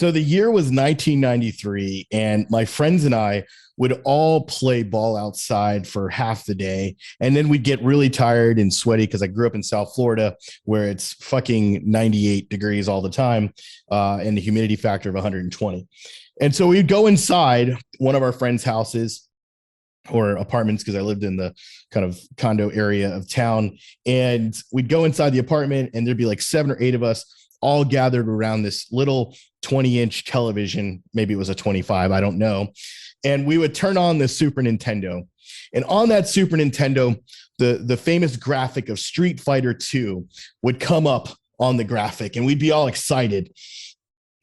So the year was 1993, and my friends and I would all play ball outside for half the day. And then we'd get really tired and sweaty because I grew up in South Florida where it's fucking 98 degrees all the time and the humidity factor of 120. And so we'd go inside one of our friends' houses or apartments because I lived in the kind of condo area of town. And we'd go inside the apartment and there'd be like 7 or 8 of us all gathered around this little 20-inch television. Maybe it was a 25, I don't know. And we would turn on the Super Nintendo. And on that Super Nintendo, the famous graphic of Street Fighter 2 would come up on the graphic, and we'd be all excited.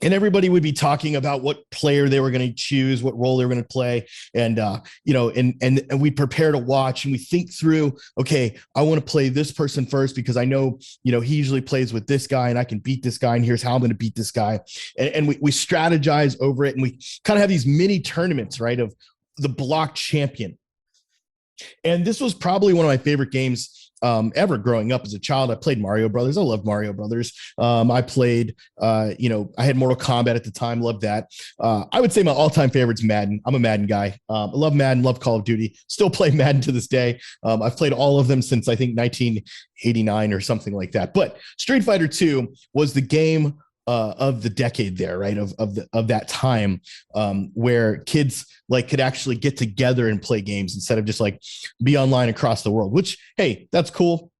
And everybody would be talking about what player they were going to choose, what role they were going to play. And, and we prepare to watch and we think through, okay, I want to play this person first because I know, he usually plays with this guy and I can beat this guy. And here's how I'm going to beat this guy. And we strategize over it. And we kind of have these mini tournaments, right, of the block champion. And this was probably one of my favorite games ever growing up as a child. I played Mario Brothers. I loved Mario Brothers. I played, I had Mortal Kombat at the time. Loved that. I would say my all-time favorite's Madden. I'm a Madden guy. I love Madden, love Call of Duty. Still play Madden to this day. I've played all of them since I think 1989 or something like that. But Street Fighter 2 was the game of the decade there, right? Of that time where kids could actually get together and play games instead of just be online across the world, which, hey, that's cool.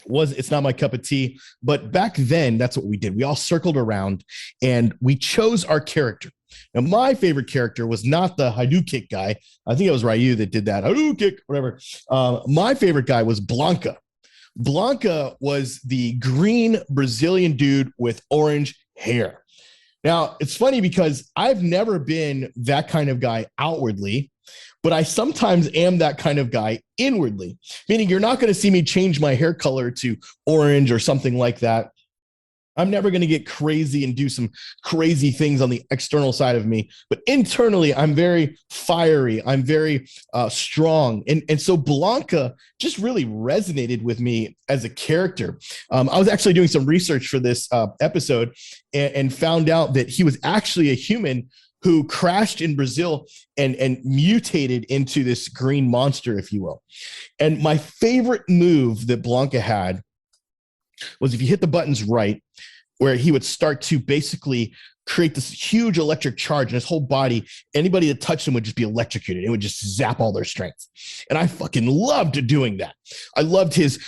It's not my cup of tea, but back then that's what we did. We all circled around and we chose our character. Now, my favorite character was not the Hadouken guy. I think it was Ryu that did that. Hadouken, whatever. My favorite guy was Blanca. Blanca was the green Brazilian dude with orange hair. Now, it's funny because I've never been that kind of guy outwardly, but I sometimes am that kind of guy inwardly, meaning you're not going to see me change my hair color to orange or something like that. I'm never going to get crazy and do some crazy things on the external side of me, but internally, I'm very fiery. I'm very strong. And so Blanca just really resonated with me as a character. I was actually doing some research for this episode and found out that he was actually a human who crashed in Brazil and mutated into this green monster, if you will. And my favorite move that Blanca had was if you hit the buttons right, where he would start to basically create this huge electric charge in his whole body. Anybody that touched him would just be electrocuted. It would just zap all their strength. And I fucking loved doing that. I loved his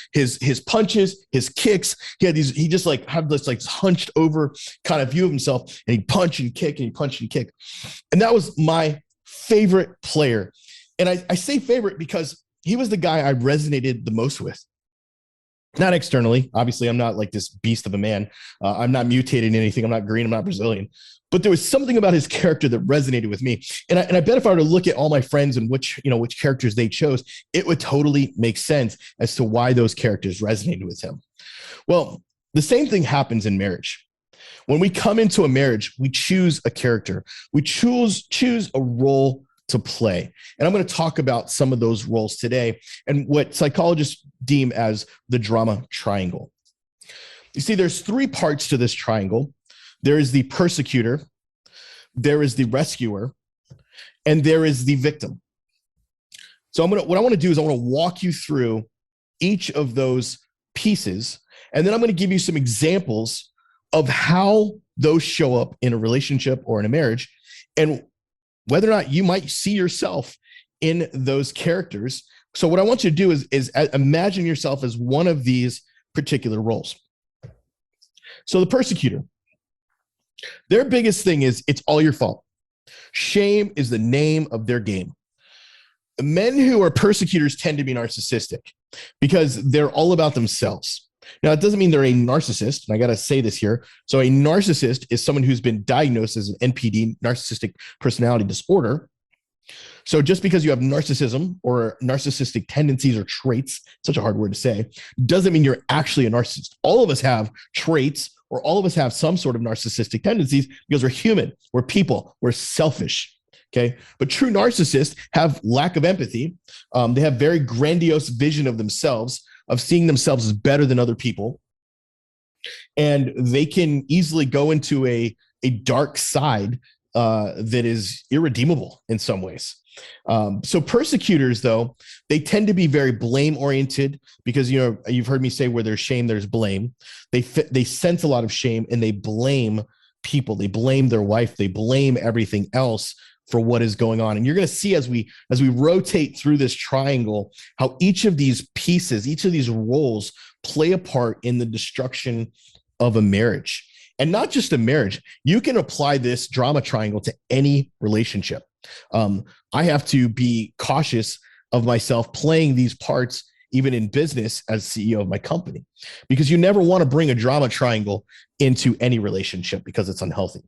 punches, his kicks. He just had this hunched over kind of view of himself, and he'd punch and kick and he'd punch and kick. And that was my favorite player. And I say favorite because he was the guy I resonated the most with. Not externally. Obviously, I'm not like this beast of a man. I'm not mutated in anything. I'm not green. I'm not Brazilian. But there was something about his character that resonated with me. And I bet if I were to look at all my friends and which characters they chose, it would totally make sense as to why those characters resonated with him. Well, the same thing happens in marriage. When we come into a marriage, we choose a character. We choose a role to play. And I'm going to talk about some of those roles today and what psychologists deem as the drama triangle. You see, there's 3 parts to this triangle. There is the persecutor, there is the rescuer, and there is the victim. So what I want to do is I want to walk you through each of those pieces, and then I'm going to give you some examples of how those show up in a relationship or in a marriage, and whether or not you might see yourself in those characters. So what I want you to do is imagine yourself as one of these particular roles. So the persecutor, their biggest thing is it's all your fault. Shame is the name of their game. Men who are persecutors tend to be narcissistic because they're all about themselves. Now, it doesn't mean they're a narcissist, and I got to say this here. So a narcissist is someone who's been diagnosed as an NPD, narcissistic personality disorder. So just because you have narcissism or narcissistic tendencies or traits, such a hard word to say, doesn't mean you're actually a narcissist. All of us have traits, or all of us have some sort of narcissistic tendencies because we're human, we're people, we're selfish. Okay. But true narcissists have lack of empathy. They have very grandiose vision of themselves, of seeing themselves as better than other people. And they can easily go into a a dark side that is irredeemable in some ways. So persecutors, though, they tend to be very blame oriented because, you've heard me say where there's shame, there's blame. They sense a lot of shame and they blame people. They blame their wife. They blame everything else for what is going on. And you're going to see as we rotate through this triangle, how each of these pieces, each of these roles play a part in the destruction of a marriage. And not just a marriage. You can apply this drama triangle to any relationship. I have to be cautious of myself playing these parts even in business as CEO of my company, because you never want to bring a drama triangle into any relationship because it's unhealthy.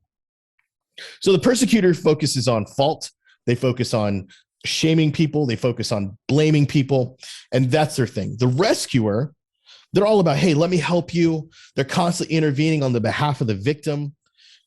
So the persecutor focuses on fault. They focus on shaming people. They focus on blaming people. And that's their thing. The rescuer, they're all about, hey, let me help you. They're constantly intervening on the behalf of the victim.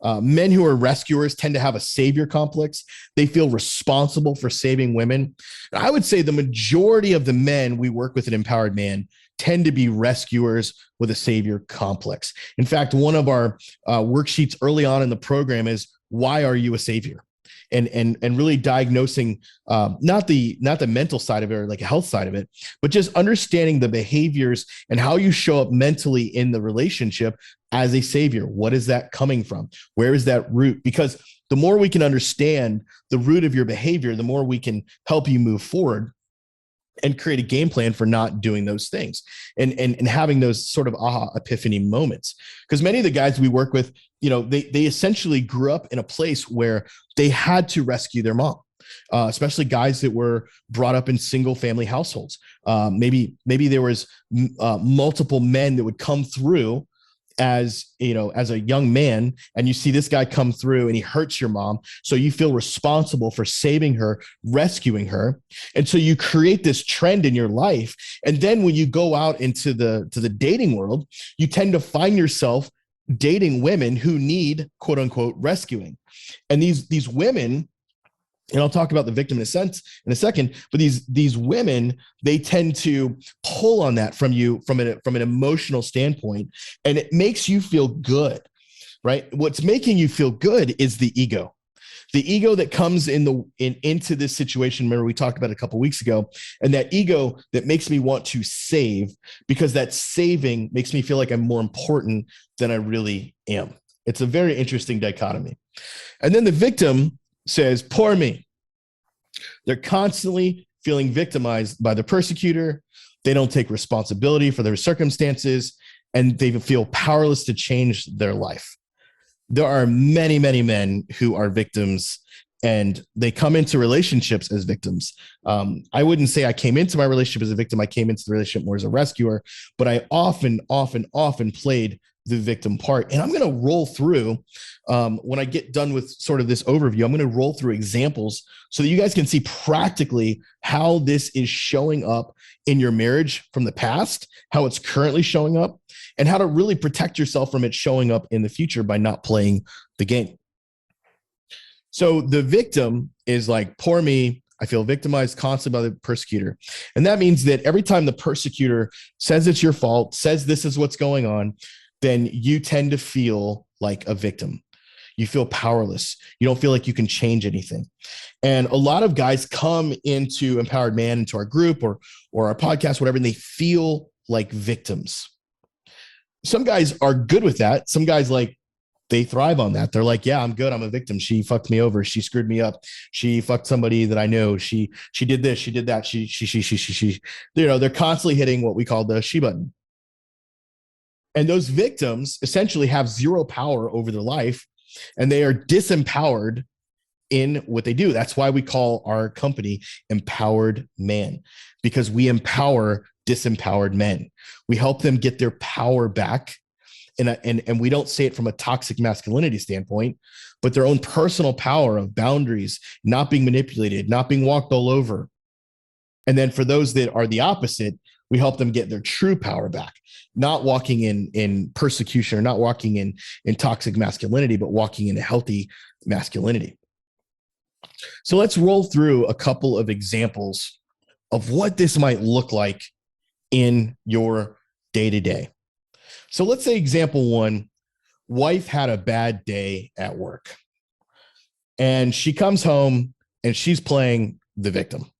Men who are rescuers tend to have a savior complex. They feel responsible for saving women. And I would say the majority of the men we work with at Empowered Man tend to be rescuers with a savior complex. In fact, one of our worksheets early on in the program is, why are you a savior? And really diagnosing not the mental side of it or like a health side of it, but just understanding the behaviors and how you show up mentally in the relationship as a savior. What is that coming from? Where is that root? Because the more we can understand the root of your behavior, the more we can help you move forward and create a game plan for not doing those things and having those sort of aha epiphany moments. Because many of the guys we work with, they essentially grew up in a place where they had to rescue their mom, especially guys that were brought up in single family households. Maybe there was multiple men that would come through as a young man, and you see this guy come through and he hurts your mom. So you feel responsible for saving her, rescuing her. And so you create this trend in your life. And then when you go out into the dating world, you tend to find yourself dating women who need quote unquote rescuing. And these women, and I'll talk about the victim in a second, but these women, they tend to pull on that from you from an emotional standpoint, and it makes you feel good, right? What's making you feel good is the ego that comes into this situation. Remember, we talked about it a couple of weeks ago, and that ego that makes me want to save, because that saving makes me feel like I'm more important than I really am. It's a very interesting dichotomy. And then the victim says, poor me. They're constantly feeling victimized by the persecutor. They don't take responsibility for their circumstances, and they feel powerless to change their life. There are many, many men who are victims, and they come into relationships as victims. I wouldn't say I came into my relationship as a victim. I came into the relationship more as a rescuer, but I often played the victim part. And I'm going to roll through, when I get done with sort of this overview, I'm going to roll through examples so that you guys can see practically how this is showing up in your marriage from the past, how it's currently showing up, and how to really protect yourself from it showing up in the future by not playing the game. So the victim is like, poor me. I feel victimized constantly by the persecutor. And that means that every time the persecutor says it's your fault, says this is what's going on, then you tend to feel like a victim. You feel powerless. You don't feel like you can change anything. And a lot of guys come into Empowered Man, into our group or our podcast, whatever, and they feel like victims. Some guys are good with that. Some guys, like, they thrive on that. They're like, yeah, I'm good. I'm a victim. She fucked me over. She screwed me up. She fucked somebody that I know. She did this. She did that. She, they're constantly hitting what we call the she button. And those victims essentially have zero power over their life, and they are disempowered in what they do. That's why we call our company Empowered Man, because we empower disempowered men. We help them get their power back. And we don't say it from a toxic masculinity standpoint, but their own personal power of boundaries, not being manipulated, not being walked all over. And then for those that are the opposite, we help them get their true power back, not walking in persecution or not walking in toxic masculinity, but walking in a healthy masculinity. So let's roll through a couple of examples of what this might look like in your day-to-day. So let's say example one, Wife had a bad day at work, and she comes home and she's playing the victim.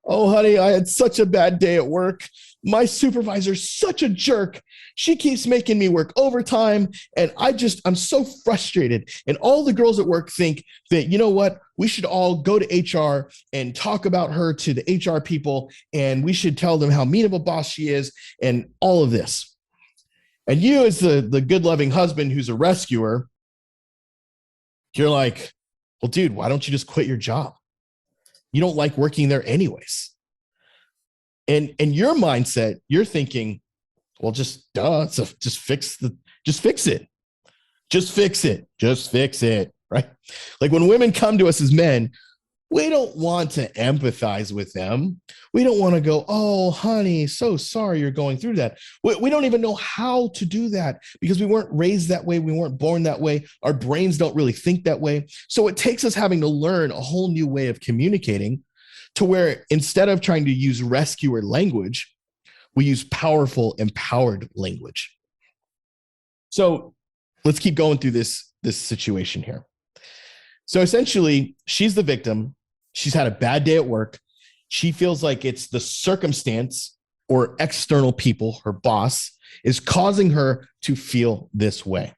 Oh, honey, I had such a bad day at work. My supervisor's such a jerk. She keeps making me work overtime. And I'm so frustrated. And all the girls at work think that, you know what, we should all go to HR and talk about her to the HR people. And we should tell them how mean of a boss she is and all of this. And you, as the good, loving husband who's a rescuer, you're like, well, dude, why don't you just quit your job? You don't like working there anyways. And in your mindset, you're thinking, well, just fix it. Just fix it. Right? Like when women come to us as men, we don't want to empathize with them. We don't want to go, oh, honey, so sorry you're going through that. We don't even know how to do that because we weren't raised that way. We weren't born that way. Our brains don't really think that way. So it takes us having to learn a whole new way of communicating, to where instead of trying to use rescuer language, we use powerful, empowered language. So let's keep going through this situation here. So essentially, she's the victim. She's had a bad day at work. She feels like it's the circumstance or external people, her boss, is causing her to feel this way.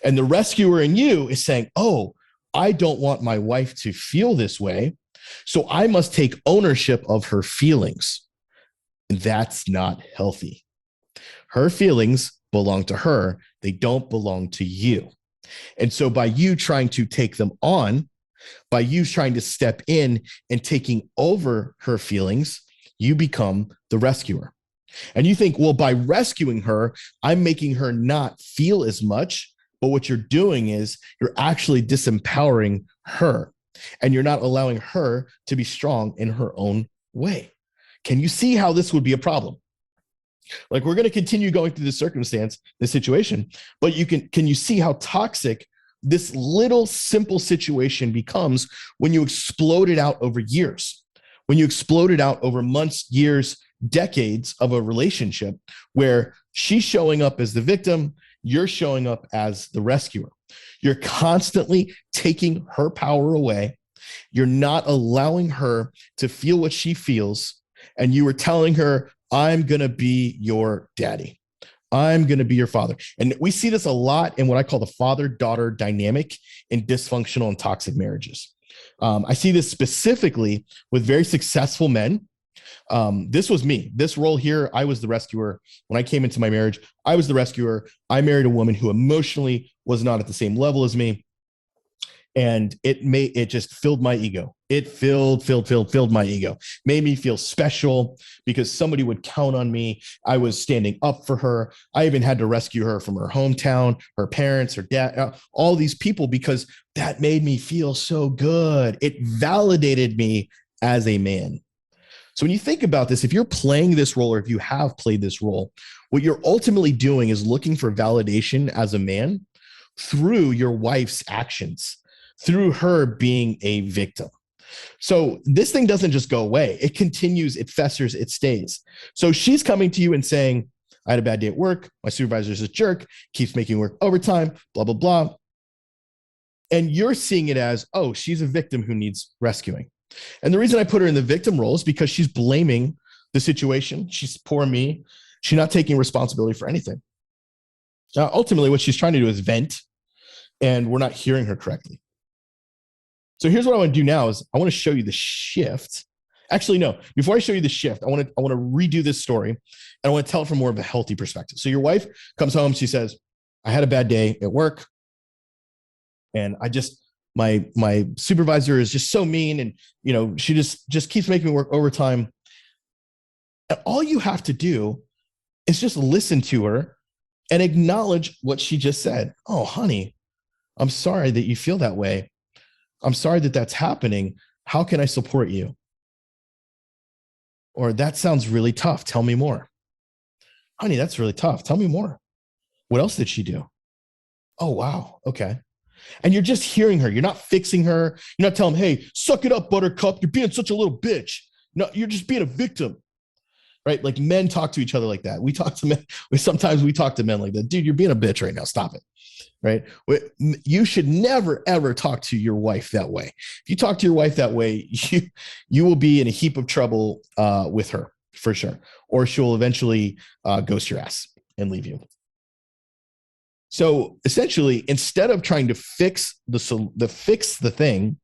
And the rescuer in you is saying, oh, I don't want my wife to feel this way, so I must take ownership of her feelings. And that's not healthy. Her feelings belong to her. They don't belong to you. And so by you trying to take them on, by you trying to step in and taking over her feelings, you become the rescuer. And you think, well, by rescuing her, I'm making her not feel as much. But what you're doing is you're actually disempowering her, and you're not allowing her to be strong in her own way. Can you see how this would be a problem? Like, we're going to continue going through this circumstance, this situation, but can you see how toxic this little simple situation becomes when you explode it out over years, when you explode it out over months, years, decades of a relationship where she's showing up as the victim, you're showing up as the rescuer. You're constantly taking her power away. You're not allowing her to feel what she feels. And you were telling her, I'm going to be your daddy. I'm going to be your father. And we see this a lot in what I call the father-daughter dynamic in dysfunctional and toxic marriages. I see this specifically with very successful men. This was me. This role here, I was the rescuer. When I came into my marriage, I was the rescuer. I married a woman who emotionally was not at the same level as me. And it just filled my ego. It filled my ego, made me feel special because somebody would count on me. I was standing up for her. I even had to rescue her from her hometown, her parents, her dad, all these people, because that made me feel so good. It validated me as a man. So when you think about this, if you're playing this role, or if you have played this role, what you're ultimately doing is looking for validation as a man through your wife's actions, through her being a victim. So this thing doesn't just go away. It continues, it festers, it stays. So she's coming to you and saying, I had a bad day at work. My supervisor's a jerk, keeps making work overtime, blah, blah, blah. And you're seeing it as, oh, she's a victim who needs rescuing. And the reason I put her in the victim role is because she's blaming the situation. She's poor me. She's not taking responsibility for anything. Now, ultimately, what she's trying to do is vent, and we're not hearing her correctly. So here's what I want to do now is I want to show you the shift. Actually, no, before I show you the shift, I want to redo this story, and I want to tell it from more of a healthy perspective. So your wife comes home, she says, I had a bad day at work, and my supervisor is just so mean, and she just keeps making me work overtime. And all you have to do is just listen to her and acknowledge what she just said. Oh, honey, I'm sorry that you feel that way. I'm sorry that that's happening. How can I support you? Or that sounds really tough. Tell me more. Honey, that's really tough. Tell me more. What else did she do? Oh, wow. Okay. And you're just hearing her. You're not fixing her. You're not telling, hey, suck it up, buttercup. You're being such a little bitch. No, you're just being a victim. right? Like men talk to each other like that. We talk to men. Sometimes we talk to men like that. Dude, you're being a bitch right now. Stop it. Right? You should never ever talk to your wife that way. If you talk to your wife that way, you will be in a heap of trouble with her for sure, or she'll eventually ghost your ass and leave you. So essentially, instead of trying to fix the thing,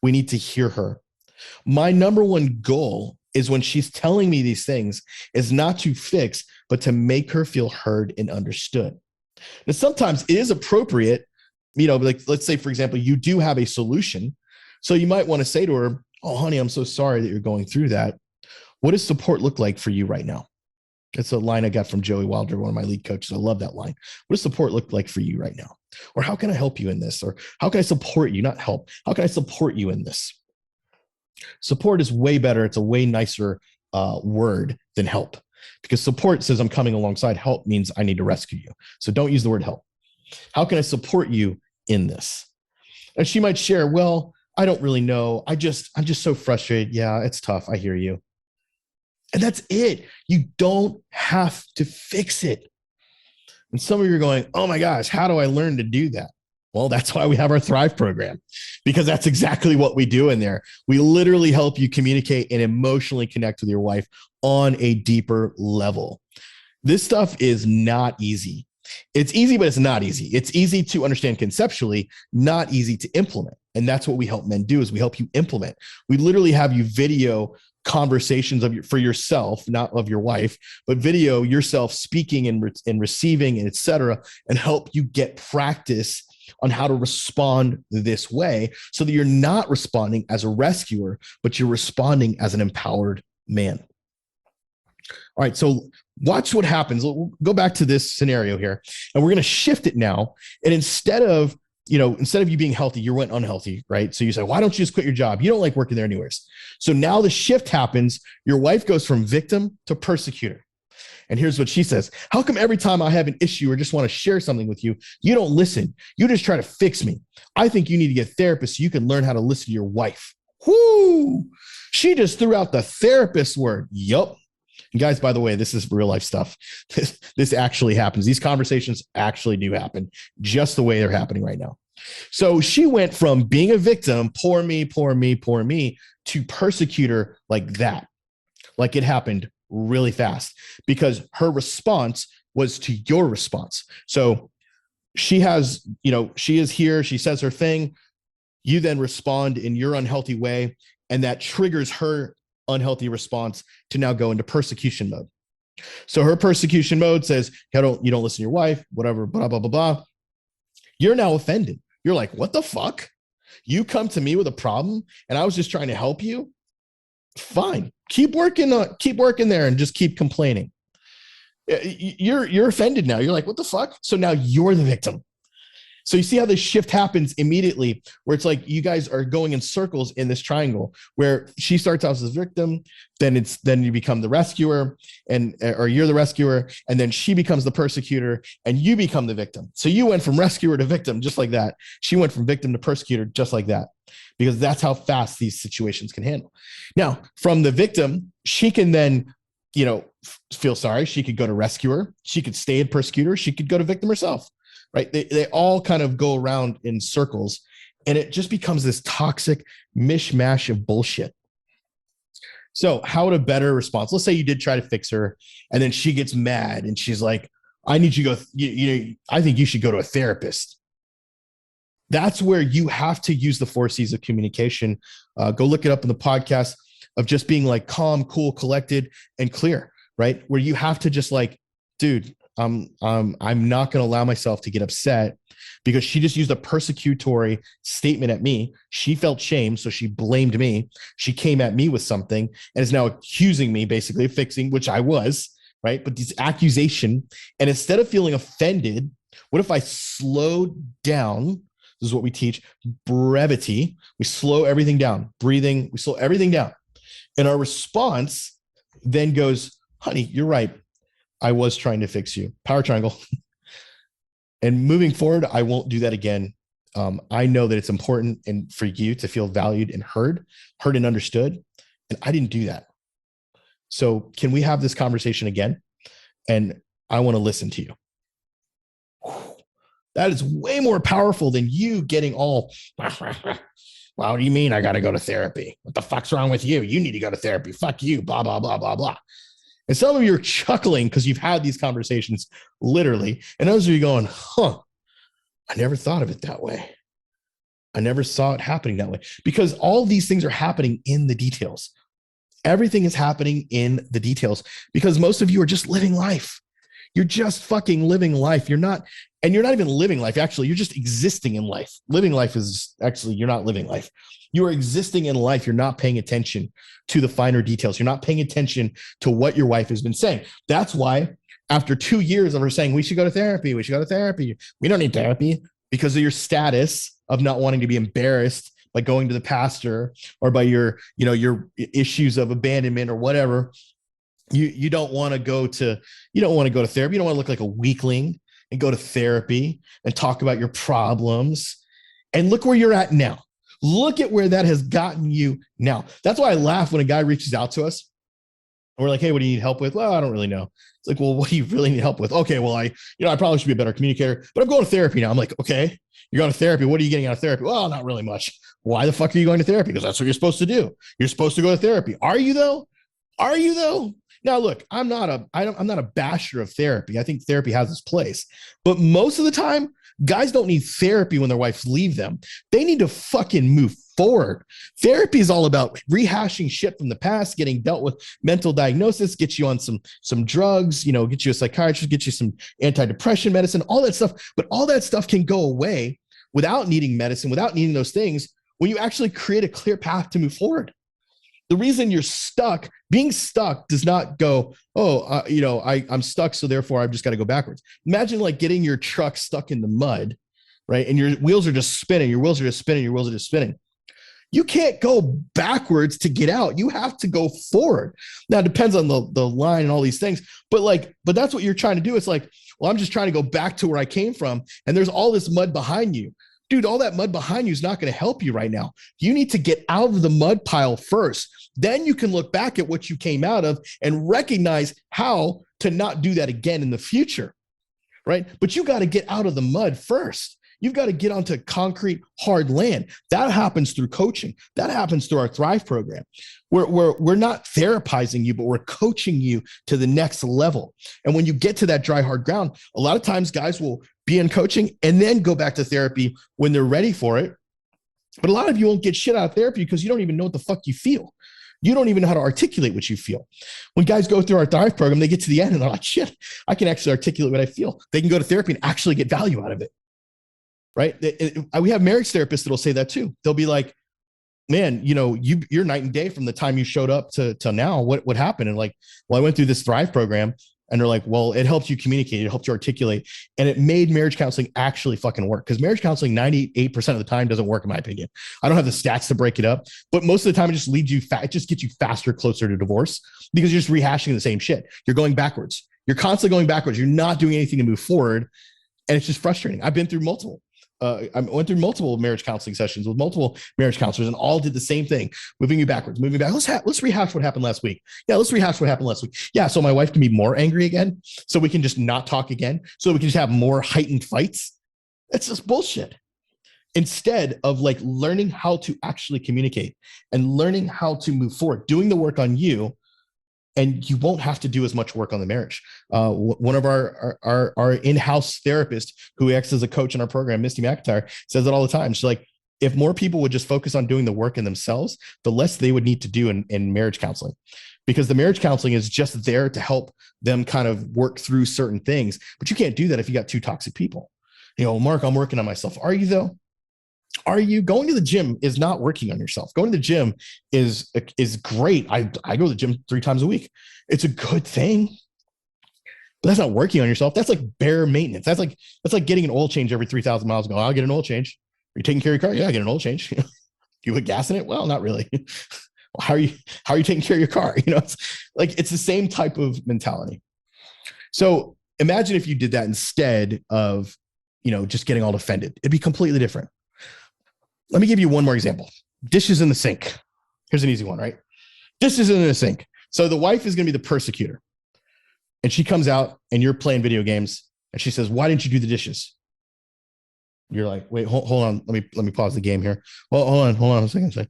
we need to hear her. My number one goal is when she's telling me these things is not to fix, but to make her feel heard and understood. Now, sometimes it is appropriate, like let's say, for example, you do have a solution. So you might want to say to her, oh, honey, I'm so sorry that you're going through that. What does support look like for you right now? It's a line I got from Joey Wilder, one of my lead coaches. I love that line. What does support look like for you right now? Or how can I help you in this? Or how can I support you? Not help. How can I support you in this? Support is way better. It's a way nicer word than help, because support says I'm coming alongside. Help means I need to rescue you. So don't use the word help. How can I support you in this? And she might share, well, I don't really know. I'm just so frustrated. Yeah, it's tough. I hear you. And that's it. You don't have to fix it. And some of you are going, oh my gosh, how do I learn to do that? Well, that's why we have our Thrive program, because that's exactly what we do in there. We literally help you communicate and emotionally connect with your wife on a deeper level. This stuff is not easy. It's easy, but it's not easy. It's easy to understand conceptually, not easy to implement. And that's what we help men do, is we help you implement. We literally have you video conversations for yourself, not of your wife, but video yourself speaking and receiving and etc., and help you get practice on how to respond this way, so that you're not responding as a rescuer, but you're responding as an empowered man. All right, so watch what happens. We'll go back to this scenario here, and we're going to shift it now. And instead of you being healthy, you went unhealthy, right? So you say, why don't you just quit your job? You don't like working there anyways. So now the shift happens. Your wife goes from victim to persecutor. And here's what she says. How come every time I have an issue or just want to share something with you, you don't listen? You just try to fix me. I think you need to get a therapist so you can learn how to listen to your wife. Whoo! She just threw out the therapist word. Yup. And guys, by the way, this is real life stuff. This actually happens. These conversations actually do happen, just the way they're happening right now. So she went from being a victim, poor me, poor me, poor me, to persecutor like that. Like it happened really fast, because her response was to your response. So she is here, she says her thing. You then respond in your unhealthy way, and that triggers her unhealthy response to now go into persecution mode. So her persecution mode says, you don't listen to your wife, whatever, blah, blah, blah, blah. You're now offended. You're like, what the fuck? You come to me with a problem and I was just trying to help you? Fine. Keep working there and just keep complaining. You're offended now. You're like, what the fuck? So now you're the victim. So you see how this shift happens immediately, where it's like you guys are going in circles in this triangle, where she starts out as a victim, then you become the rescuer, or you're the rescuer, and then she becomes the persecutor and you become the victim. So you went from rescuer to victim just like that. She went from victim to persecutor just like that, because that's how fast these situations can handle. Now, from the victim, she can then feel sorry. She could go to rescuer. She could stay in persecutor. She could go to victim herself. Right? They all kind of go around in circles, and it just becomes this toxic mishmash of bullshit. So how to better response? Let's say you did try to fix her, and then she gets mad and she's like, I need you to go, I think you should go to a therapist. That's where you have to use the 4 C's of communication. Go look it up in the podcast, of just being like calm, cool, collected, and clear, right? Where you have to just like, dude, I'm not going to allow myself to get upset, because she just used a persecutory statement at me. She felt shame, so she blamed me. She came at me with something and is now accusing me basically of fixing, which I was, right? But this accusation, and instead of feeling offended, what if I slowed down? This is what we teach, brevity. We slow everything down, breathing, we slow everything down. And our response then goes, honey, you're right. I was trying to fix you. Power triangle. And moving forward, I won't do that again. I know that it's important and for you to feel valued and heard and understood. And I didn't do that. So can we have this conversation again? And I want to listen to you. That is way more powerful than you getting all, well, what do you mean I got to go to therapy? What the fuck's wrong with you? You need to go to therapy. Fuck you, blah, blah, blah, blah, blah. And some of you are chuckling because you've had these conversations literally. And those of you going, I never thought of it that way. I never saw it happening that way, because all these things are happening in the details. Everything is happening in the details because most of you are just living life. You're just fucking living life. You're not even living life. Actually, you're just existing in life. Living life is actually, you're not living life. You are existing in life. You're not paying attention to the finer details. You're not paying attention to what your wife has been saying. That's why after 2 years of her saying, we should go to therapy, we don't need therapy, because of your status of not wanting to be embarrassed by going to the pastor or by your issues of abandonment or whatever. You don't want to go to therapy. You don't want to look like a weakling and go to therapy and talk about your problems. And look where you're at now. Look at where that has gotten you now. That's why I laugh when a guy reaches out to us and we're like, hey, what do you need help with? Well, I don't really know. It's like, well, what do you really need help with? Okay, well, I probably should be a better communicator, but I'm going to therapy now. I'm like, okay, you're going to therapy. What are you getting out of therapy? Well, not really much. Why the fuck are you going to therapy? Because that's what you're supposed to do. You're supposed to go to therapy. Are you though? Now, look, I'm not a basher of therapy. I think therapy has its place, but most of the time, guys don't need therapy when their wives leave them. They need to fucking move forward. Therapy is all about rehashing shit from the past, getting dealt with mental diagnosis, get you on some drugs, get you a psychiatrist, get you some antidepressant medicine, all that stuff. But all that stuff can go away without needing medicine, without needing those things, when you actually create a clear path to move forward. The reason you're stuck, being stuck does not go, I'm stuck, so therefore I've just got to go backwards. Imagine like getting your truck stuck in the mud, right? And your wheels are just spinning, You can't go backwards to get out. You have to go forward. Now, it depends on the line and all these things, but that's what you're trying to do. It's like, well, I'm just trying to go back to where I came from, and there's all this mud behind you. Dude, all that mud behind you is not going to help you right now. You need to get out of the mud pile first. Then you can look back at what you came out of and recognize how to not do that again in the future, right? But you got to get out of the mud first. You've got to get onto concrete, hard land. That happens through coaching. That happens through our Thrive program. We're not therapizing you, but we're coaching you to the next level. And when you get to that dry, hard ground, a lot of times guys will be in coaching and then go back to therapy when they're ready for it. But a lot of you won't get shit out of therapy because you don't even know what the fuck you feel. You don't even know how to articulate what you feel. When guys go through our Thrive program, they get to the end and they're like, shit, I can actually articulate what I feel. They can go to therapy and actually get value out of it. Right? We have marriage therapists that'll say that too. They'll be like, man, you're night and day from the time you showed up to now. What happened? And like, well, I went through this Thrive program. And they're like, well, it helped you communicate. It helped you articulate. And it made marriage counseling actually fucking work. Because marriage counseling 98% of the time doesn't work, in my opinion. I don't have the stats to break it up. But most of the time, it just leads you, it just gets you faster, closer to divorce. Because you're just rehashing the same shit. You're going backwards. You're constantly going backwards. You're not doing anything to move forward. And it's just frustrating. I've been through multiple. I went through multiple marriage counseling sessions with multiple marriage counselors, and all did the same thing, moving you backwards, moving back. Let's rehash what happened last week. Yeah, let's rehash what happened last week. Yeah, so my wife can be more angry again, so we can just not talk again, so we can just have more heightened fights. That's just bullshit. Instead of like learning how to actually communicate and learning how to move forward, doing the work on you, and you won't have to do as much work on the marriage. One of our in-house therapist who acts as a coach in our program, Misty McIntyre, says it all the time. She's like, if more people would just focus on doing the work in themselves, the less they would need to do in marriage counseling, because the marriage counseling is just there to help them kind of work through certain things. But you can't do that if you got two toxic people. Mark, I'm working on myself. Are you though? Are you? Going to the gym is not working on yourself. Going to the gym is great. I go to the gym 3 times a week. It's a good thing, but that's not working on yourself. That's like bare maintenance. That's like getting an oil change every 3,000 miles and going, I'll get an oil change. Are you taking care of your car? Yeah, I get an oil change. You put gas in it? Well, not really. How are you taking care of your car? It's the same type of mentality. So imagine if you did that instead of, just getting all offended. It'd be completely different. Let me give you one more example. Dishes in the sink. Here's an easy one, right? Dishes in the sink. So the wife is going to be the persecutor. And she comes out and you're playing video games and she says, why didn't you do the dishes? You're like, wait, hold on. Let me pause the game here. Well, hold on a second.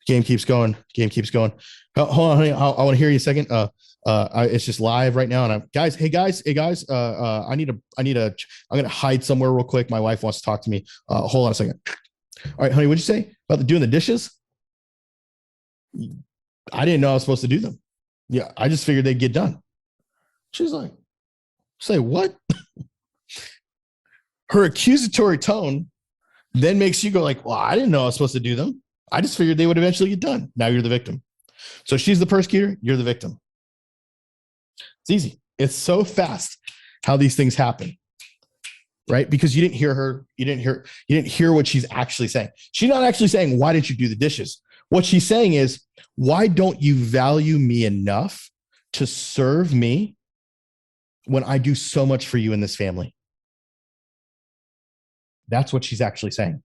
Game keeps going. Hold on, honey. I want to hear you a second. It's just live right now. And hey guys. I'm going to hide somewhere real quick. My wife wants to talk to me. Hold on a second. All right, honey, what'd you say about doing the dishes? I didn't know I was supposed to do them. Yeah, I just figured they'd get done. She's like, say what? Her accusatory tone then makes you go like, well, I didn't know I was supposed to do them. I just figured they would eventually get done. Now you're the victim. So she's the persecutor. You're the victim. It's easy. It's so fast how these things happen, right? Because you didn't hear her. You didn't hear what she's actually saying. She's not actually saying, why didn't you do the dishes? What she's saying is, why don't you value me enough to serve me when I do so much for you in this family? That's what she's actually saying.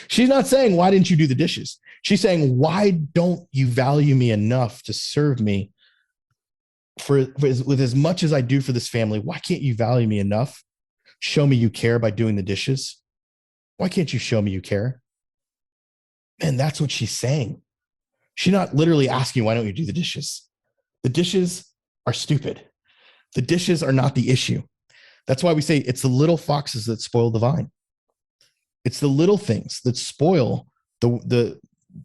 She's not saying, why didn't you do the dishes? She's saying, why don't you value me enough to serve me with as much as I do for this family? Why can't you value me enough? Show me you care by doing the dishes. Why can't you show me you care? And that's what she's saying. She's not literally asking, why don't you do the dishes? The dishes are stupid. The dishes are not the issue. That's why we say it's the little foxes that spoil the vine. It's the little things that spoil the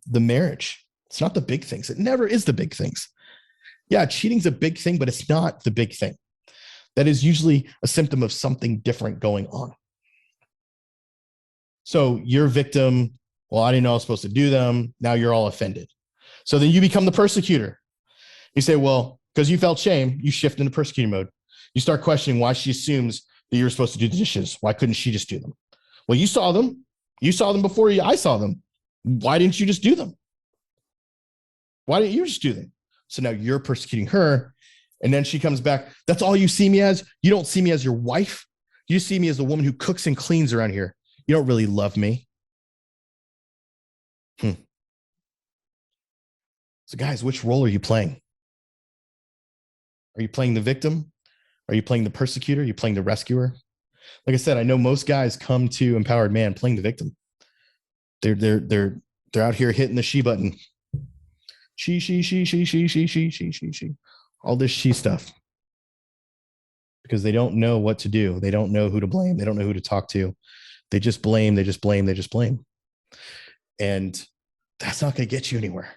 marriage. It's not the big things. It never is the big things. Yeah, cheating's a big thing, but it's not the big thing. That is usually a symptom of something different going on. So you're victim. Well, I didn't know I was supposed to do them. Now you're all offended. So then you become the persecutor. You say, well, because you felt shame, you shift into persecutor mode. You start questioning why she assumes that you're supposed to do the dishes. Why couldn't she just do them? Well, you saw them. You saw them before I saw them. Why didn't you just do them? Why didn't you just do them? So now you're persecuting her. And then she comes back. That's all you see me as? You don't see me as your wife? You see me as the woman who cooks and cleans around here. You don't really love me. So guys, which role are you playing? Are you playing the victim? Are you playing the persecutor? Are you playing the rescuer? Like I said, I know most guys come to Empowered Man playing the victim. They're out here hitting the she button. She. All this she stuff. Because they don't know what to do. They don't know who to blame. They don't know who to talk to. They just blame. And that's not going to get you anywhere.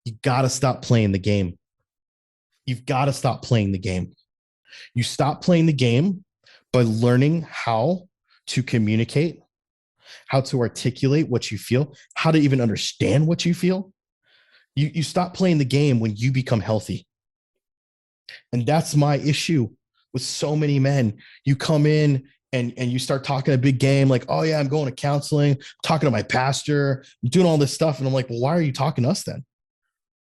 You got to stop playing the game. You've got to stop playing the game. You stop playing the game by learning how to communicate, how to articulate what you feel, how to even understand what you feel. You stop playing the game when you become healthy. And that's my issue with so many men. You come in and you start talking a big game like, oh yeah, I'm going to counseling, talking to my pastor, I'm doing all this stuff. And I'm like, well, why are you talking to us then?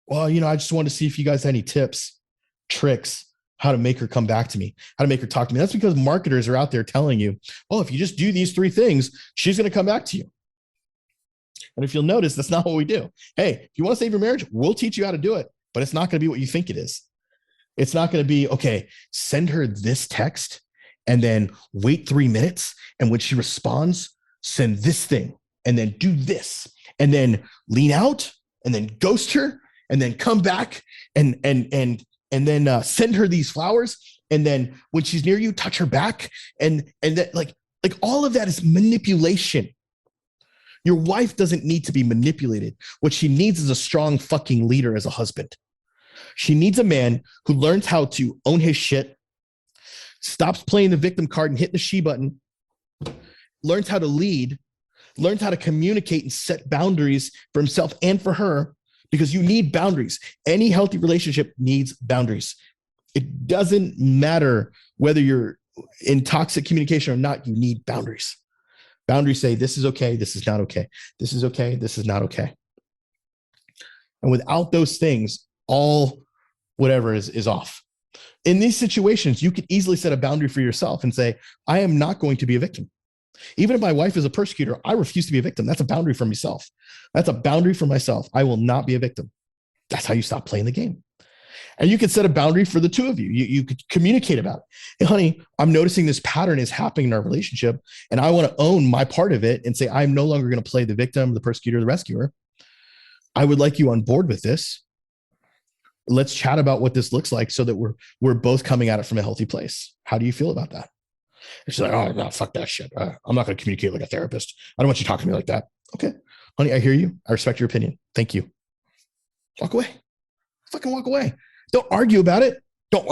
Well, I just wanted to see if you guys had any tips, tricks, how to make her come back to me, how to make her talk to me. That's because marketers are out there telling you, oh, if you just do these 3 things, she's going to come back to you. And if you'll notice, that's not what we do. Hey, if you want to save your marriage, we'll teach you how to do it, but it's not going to be what you think it is. It's not going to be, okay, send her this text and then wait 3 minutes. And when she responds, send this thing and then do this and then lean out and then ghost her and then come back and then send her these flowers. And then when she's near you, touch her back. And that like all of that is manipulation. Your wife doesn't need to be manipulated. What she needs is a strong fucking leader as a husband. She needs a man who learns how to own his shit, stops playing the victim card and hitting the she button, learns how to lead, learns how to communicate and set boundaries for himself and for her, because you need boundaries. Any healthy relationship needs boundaries. It doesn't matter whether you're in toxic communication or not, you need boundaries. Boundaries say, this is okay, this is not okay. This is okay, this is not okay. And without those things, all whatever is off. In these situations, you could easily set a boundary for yourself and say, I am not going to be a victim. Even if my wife is a persecutor, I refuse to be a victim. That's a boundary for myself. That's a boundary for myself. I will not be a victim. That's how you stop playing the game. And you could set a boundary for the two of you. You could communicate about it. Hey, honey, I'm noticing this pattern is happening in our relationship, and I want to own my part of it and say, I'm no longer going to play the victim, the persecutor, the rescuer. I would like you on board with this. Let's chat about what this looks like so that we're both coming at it from a healthy place. How do you feel about that? And she's like, oh, no, fuck that shit. I'm not going to communicate like a therapist. I don't want you talking to me like that. Okay, honey, I hear you. I respect your opinion. Thank you. Walk away. Fucking walk away. Don't argue about it. Don't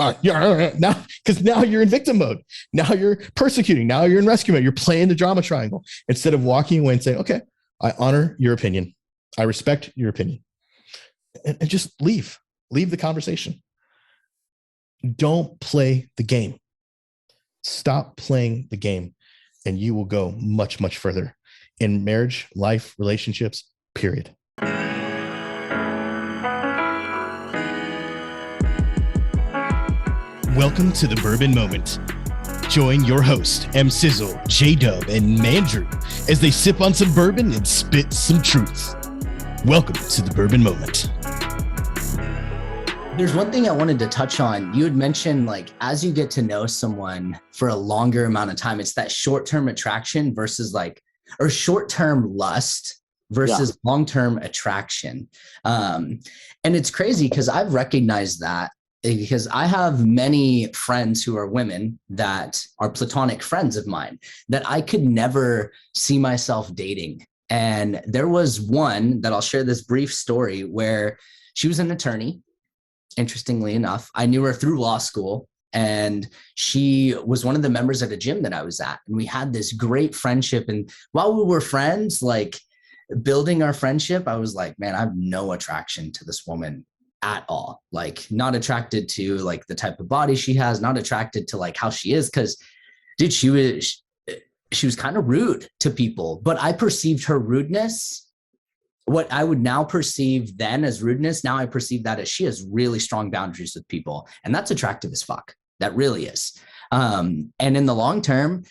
now, because now you're in victim mode. Now you're persecuting. Now you're in rescue mode. You're playing the drama triangle instead of walking away and saying, okay, I honor your opinion. I respect your opinion. And just leave the conversation. Don't play the game. Stop playing the game, and you will go much, much further in marriage, life, relationships, period. Welcome to the Bourbon Moment. Join your host, M. Sizzle, J Dub, and Mandrew as they sip on some bourbon and spit some truth. Welcome to the Bourbon Moment. There's one thing I wanted to touch on. You had mentioned, like, as you get to know someone for a longer amount of time, it's that short-term attraction versus or short-term lust versus long-term attraction. And it's crazy because I've recognized that, because I have many friends who are women that are platonic friends of mine that I could never see myself dating. And there was one that I'll share this brief story where she was an attorney. Interestingly enough, I knew her through law school, and she was one of the members at a gym that I was at. And we had this great friendship. And while we were friends, like building our friendship, I was like, man, I have no attraction to this woman at all. Like, not attracted to like the type of body she has, not attracted to like how she is. Cause dude, she was kind of rude to people, but I perceived her rudeness. What I would now perceive then as rudeness, now I perceive that as she has really strong boundaries with people. And that's attractive as fuck. That really is. And in the long term,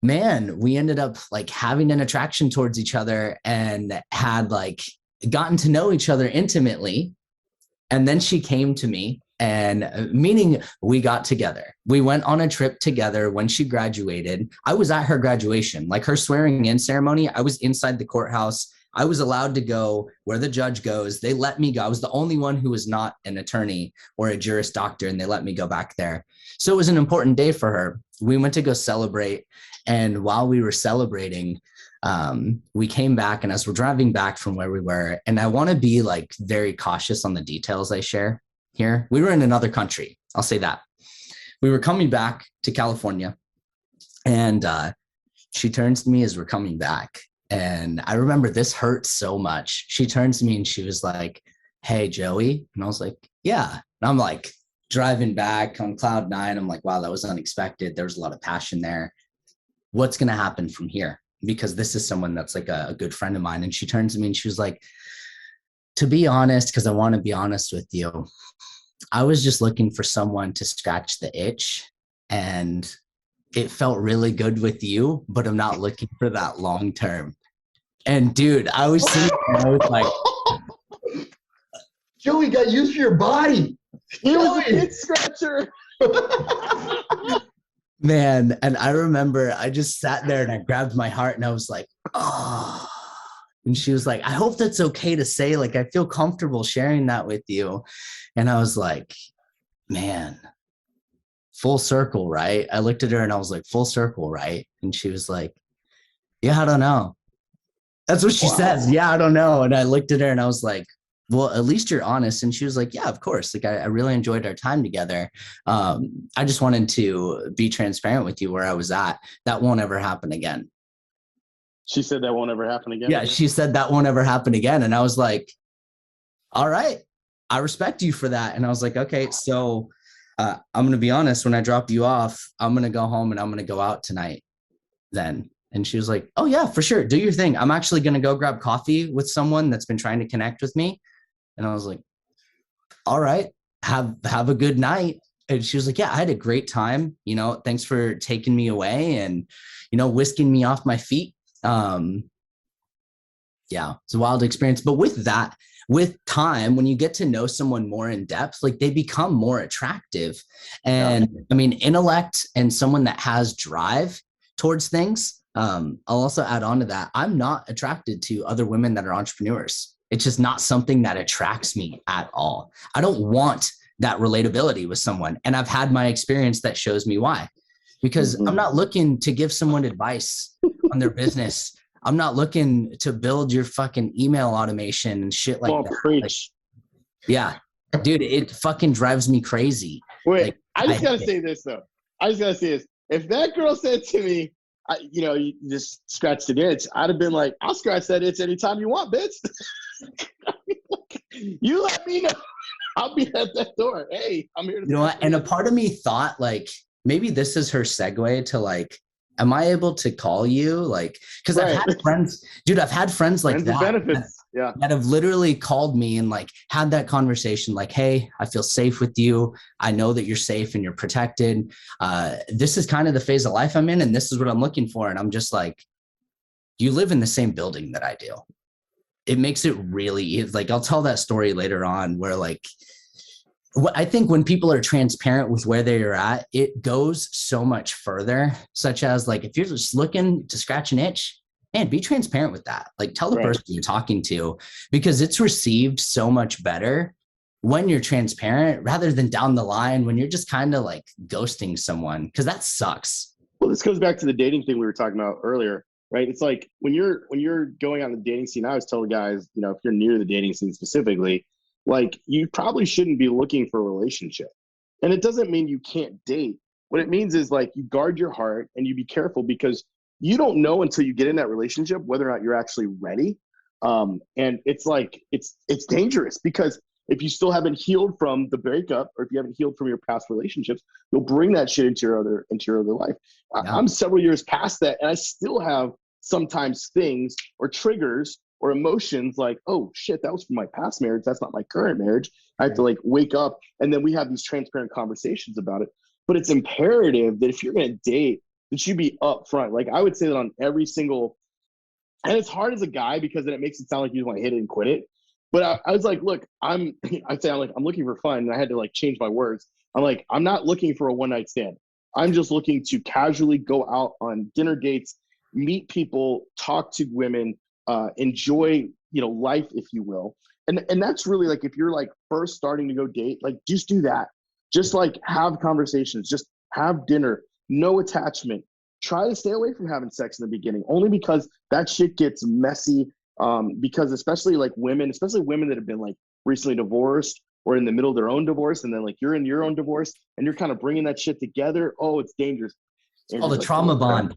man, we ended up like having an attraction towards each other and had like gotten to know each other intimately. And then she came to me, and meaning we got together. We went on a trip together when she graduated. I was at her graduation, like her swearing in ceremony. I was inside the courthouse. I was allowed to go where the judge goes. They let me go. I was the only one who was not an attorney or a Juris Doctor, and they let me go back there. So it was an important day for her. We went to go celebrate. And while we were celebrating, we came back, and as we're driving back from where we were, and I want to be like very cautious on the details I share here. We were in another country. I'll say that. We were coming back to California, and she turns to me as we're coming back. And I remember this hurt so much. She turns to me and she was like, hey, Joey. And I was like, yeah. And I'm like driving back on cloud nine. I'm like, wow, that was unexpected. There was a lot of passion there. What's going to happen from here? Because this is someone that's like a good friend of mine. And she turns to me and she was like, to be honest, because I want to be honest with you, I was just looking for someone to scratch the itch, and it felt really good with you, but I'm not looking for that long term. And dude, I was sitting there, I was like, Joey got used for your body. He was a itch scratcher. Man, and I remember I just sat there and I grabbed my heart and I was like, oh. And she was like, I hope that's okay to say. Like, I feel comfortable sharing that with you. And I was like, man, full circle, right? I looked at her and I was like, full circle, right? And she was like, yeah, I don't know. That's what she says. Yeah, I don't know. And I looked at her and I was like, well, at least you're honest. And she was like, yeah, of course. Like, I really enjoyed our time together. I just wanted to be transparent with you where I was at. That won't ever happen again. She said that won't ever happen again? Yeah, she said that won't ever happen again. And I was like, all right, I respect you for that. And I was like, okay, so I'm going to be honest. When I drop you off, I'm going to go home and I'm going to go out tonight then. And she was like, oh yeah, for sure. Do your thing. I'm actually going to go grab coffee with someone that's been trying to connect with me. And I was like, all right, have a good night. And she was like, yeah, I had a great time. You know, thanks for taking me away and, you know, whisking me off my feet. Yeah, it's a wild experience. But with that, with time, when you get to know someone more in depth, like they become more attractive. And I mean, intellect and someone that has drive towards things. I'll also add on to that. I'm not attracted to other women that are entrepreneurs. It's just not something that attracts me at all. I don't want that relatability with someone. And I've had my experience that shows me why, because I'm not looking to give someone advice on their business. I'm not looking to build your fucking email automation and shit like that. Preach. Like, yeah, dude, it fucking drives me crazy. Wait, like, I just got to say this though. If that girl said to me, you just scratch the itch, I'd have been like, I'll scratch that itch anytime you want, bitch. You let me know. I'll be at that door. Hey, I'm here to. You know what? And a part of me thought like, maybe this is her segue to like, am I able to call you? Like, because I've had friends, dude, I've had friends like that have literally called me and like had that conversation like, hey, I feel safe with you. I know that you're safe and you're protected. This is kind of the phase of life I'm in, and this is what I'm looking for. And I'm just like, you live in the same building that I do. It makes it really like, I'll tell that story later on where like, I think when people are transparent with where they are at, it goes so much further, such as like, if you're just looking to scratch an itch, man, be transparent with that. Like tell the person you're talking to, because it's received so much better when you're transparent rather than down the line when you're just kind of like ghosting someone, because that sucks. Well, this goes back to the dating thing we were talking about earlier, right? It's like when you're going on the dating scene, I always tell guys, if you're new to the dating scene specifically, like you probably shouldn't be looking for a relationship. And it doesn't mean you can't date. What it means is like you guard your heart and you be careful, because you don't know until you get in that relationship whether or not you're actually ready. And it's like it's dangerous, because if you still haven't healed from the breakup, or if you haven't healed from your past relationships, you'll bring that shit into your other life. Yeah. I'm several years past that, and I still have sometimes things or triggers or emotions like, oh shit, that was from my past marriage. That's not my current marriage. I have to like wake up, and then we have these transparent conversations about it. But it's imperative that if you're going to date, that you be upfront. Like I would say that on every single, and it's hard as a guy because then it makes it sound like you just want to hit it and quit it. But I was like, look, I'm looking for fun, and I had to like change my words. I'm like, I'm not looking for a one night stand. I'm just looking to casually go out on dinner dates, meet people, talk to women, enjoy, life, if you will. And that's really like, if you're like first starting to go date, like just do that. Just like have conversations, just have dinner, no attachment. Try to stay away from having sex in the beginning, only because that shit gets messy. Because especially women that have been like recently divorced or in the middle of their own divorce, and then like you're in your own divorce and you're kind of bringing that shit together. Oh, it's dangerous. Oh, the trauma bond.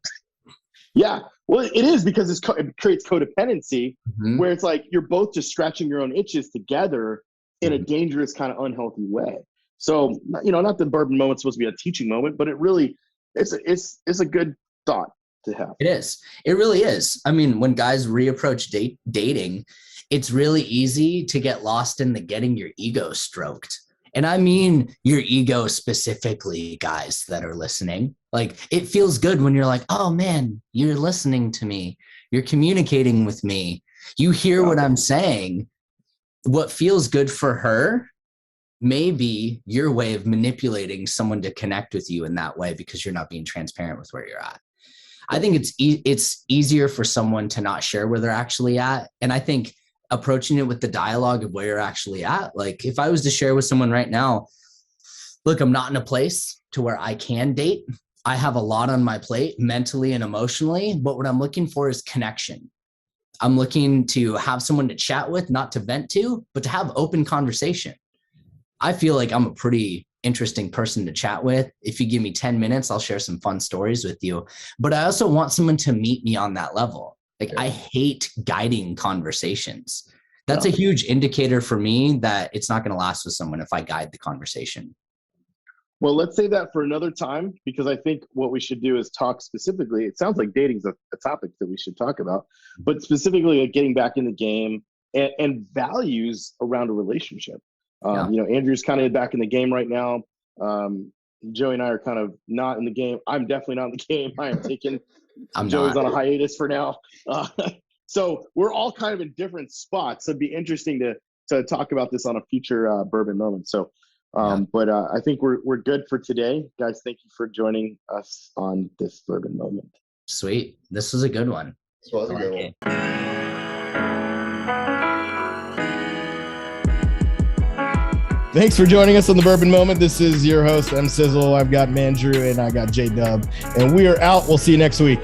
Yeah, well, it is, because it creates codependency, where it's like you're both just scratching your own itches together in a dangerous kind of unhealthy way. So, not the bourbon moment's supposed to be a teaching moment, but it really, it's a good thought to have. It is. It really is. I mean, when guys reapproach dating, it's really easy to get lost in the getting your ego stroked. And I mean your ego specifically, guys that are listening. Like, it feels good when you're like, oh man, you're listening to me. You're communicating with me. You hear what I'm saying. What feels good for her may be your way of manipulating someone to connect with you in that way, because you're not being transparent with where you're at. I think it's easier for someone to not share where they're actually at. And I think approaching it with the dialogue of where you're actually at, like if I was to share with someone right now, look, I'm not in a place to where I can date. I have a lot on my plate mentally and emotionally, but what I'm looking for is connection. I'm looking to have someone to chat with, not to vent to, but to have open conversation. I feel like I'm a pretty interesting person to chat with. If you give me 10 minutes, I'll share some fun stories with you. But I also want someone to meet me on that level. Like, I hate guiding conversations. That's a huge indicator for me that it's not going to last with someone if I guide the conversation. Well, let's say that for another time, because I think what we should do is talk specifically. It sounds like dating's a topic that we should talk about, but specifically like getting back in the game and values around a relationship. Andrew's kind of back in the game right now. Joey and I are kind of not in the game. I'm definitely not in the game. I am taking Joey's on a hiatus for now. So we're all kind of in different spots. So it'd be interesting to to talk about this on a future bourbon moment. So, but I think we're good for today, guys. Thank you for joining us on this bourbon moment. Sweet. This was a good one. This was a good one. Thanks for joining us on the Bourbon Moment. This is your host, M Sizzle. I've got Mandrew and I got J Dub, and we are out. We'll see you next week.